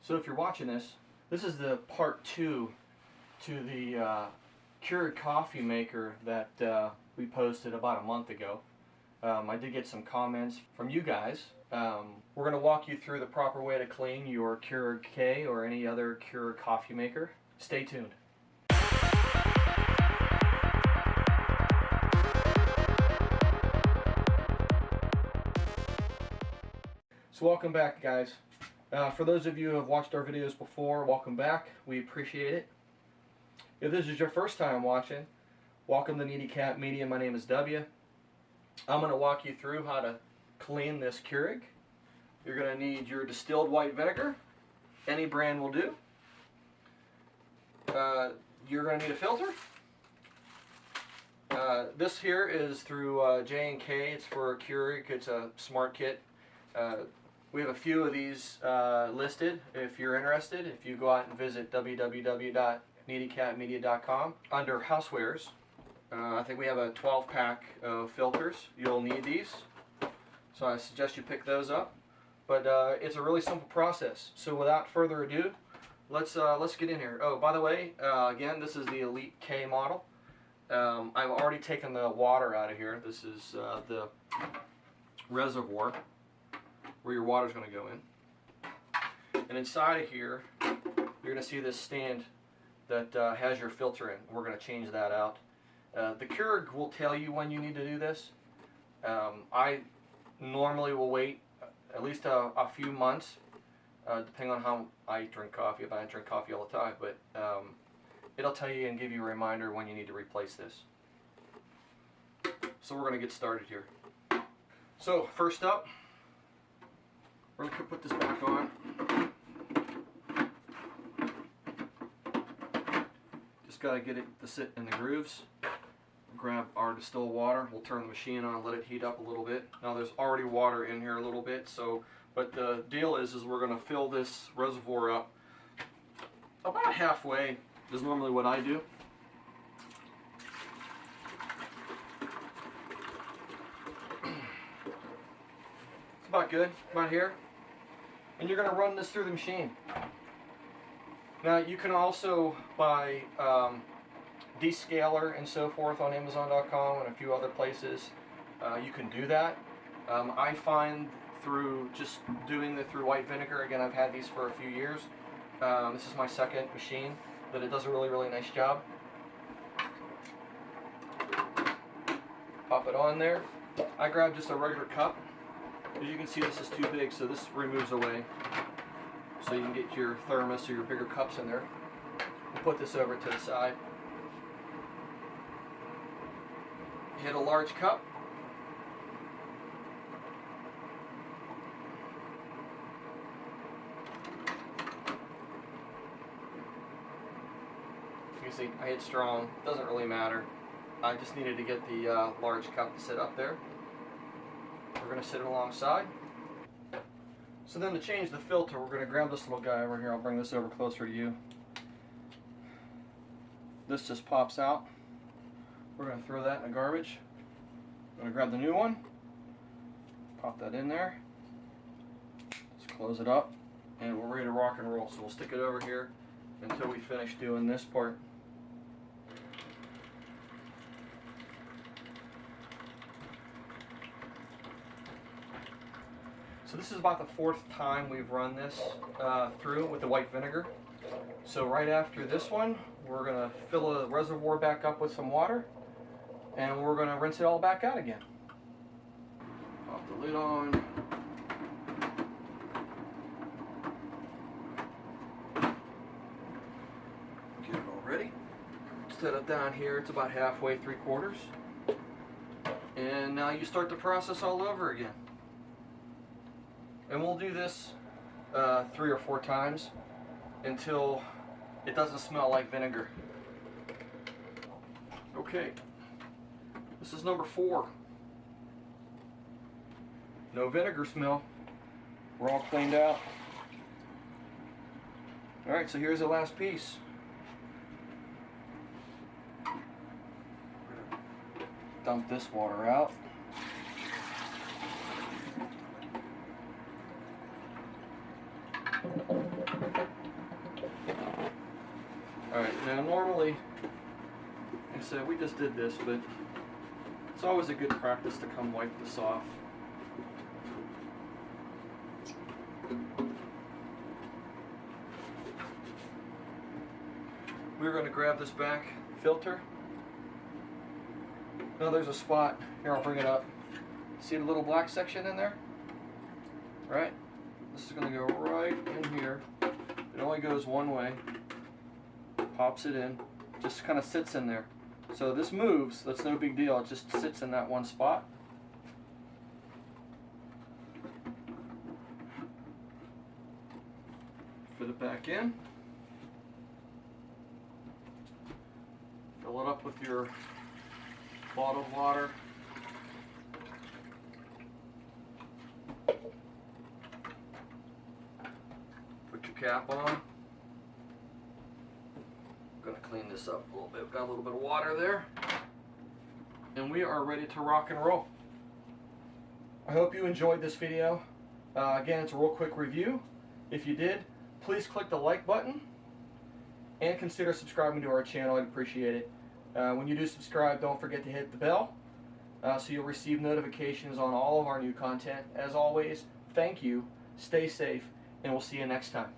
So if you're watching this, this is the part 2 to the Keurig Coffee Maker that we posted about a month ago. I did get some comments from you guys. We're going to walk you through the proper way to clean your Keurig K or any other Keurig Coffee Maker. Stay tuned. So welcome back, guys. For those of you who have watched our videos before, welcome back. We appreciate it. If this is your first time watching, welcome to Needy Cat Media. My name is W. I'm going to walk you through how to clean this Keurig. You're going to need your distilled white vinegar. Any brand will do. You're going to need a filter. This here is through J&K. It's for Keurig. It's a smart kit. We have a few of these listed if you're interested. If you go out and visit www.needycatmedia.com under housewares, I think we have a 12-pack of filters. You'll need these, so I suggest you pick those up. But it's a really simple process. So without further ado, let's get in here. Oh, by the way, again, this is the Elite K model. I've already taken the water out of here. This is the reservoir where your water is going to go in. And inside of here, you're going to see this stand that has your filter in. We're going to change that out. The Keurig will tell you when you need to do this. I normally will wait at least a few months, depending on how I drink coffee. If I drink coffee all the time, but it'll tell you and give you a reminder when you need to replace this. So we're going to get started here. So first up, we're going to put this back on. Just got to get it to sit in the grooves. Grab our distilled water. We'll turn the machine on and let it heat up a little bit. Now there's already water in here a little bit, but the deal is we're going to fill this reservoir up about halfway is normally what I do. It's about good, about here. And you're going to run this through the machine. Now you can also buy descaler and so forth on Amazon.com and a few other places. You can do that. I find through just doing it through white vinegar, again, I've had these for a few years. This is my second machine, that it does a really nice job. Pop it on there. I grabbed just a regular cup. As you can see, this is too big, so this removes away. So you can get your thermos or your bigger cups in there. We'll put this over to the side. Hit a large cup. You can see I hit strong. Doesn't really matter. I just needed to get the large cup to sit up there. We're going to sit it alongside. So then to change the filter, we're going to grab this little guy over here. I'll bring this over closer to you. This just pops out. We're going to throw that in the garbage. I'm going to grab the new one. Pop that in there. Just close it up. And we're ready to rock and roll. So we'll stick it over here until we finish doing this part. So this is about the 4th time we've run this through with the white vinegar. So right after this one, we're going to fill the reservoir back up with some water, and we're going to rinse it all back out again. Pop the lid on. Get it all ready. Set it down here. It's about halfway, 3/4. And now you start the process all over again. And we'll do this 3 or 4 times until it doesn't smell like vinegar. Okay, this is number 4. No vinegar smell. We're all cleaned out. Alright, so here's the last piece. Dump this water out. Alright, now normally, like I said, we just did this, but it's always a good practice to come wipe this off. We're going to grab this back filter. Now there's a spot, here I'll bring it up. See the little black section in there? Right? This is going to go right in here. It only goes one way. Pops it in. Just kind of sits in there. So this moves, that's no big deal, it just sits in that one spot. Fit it back in. Fill it up with your bottled water. Put your cap on. I'm gonna clean this up a little bit. We've got a little bit of water there. And we are ready to rock and roll. I hope you enjoyed this video. Again, it's a real quick review. If you did, please click the like button and consider subscribing to our channel. I'd appreciate it. When you do subscribe, don't forget to hit the bell so you'll receive notifications on all of our new content. As always, thank you, stay safe, and we'll see you next time.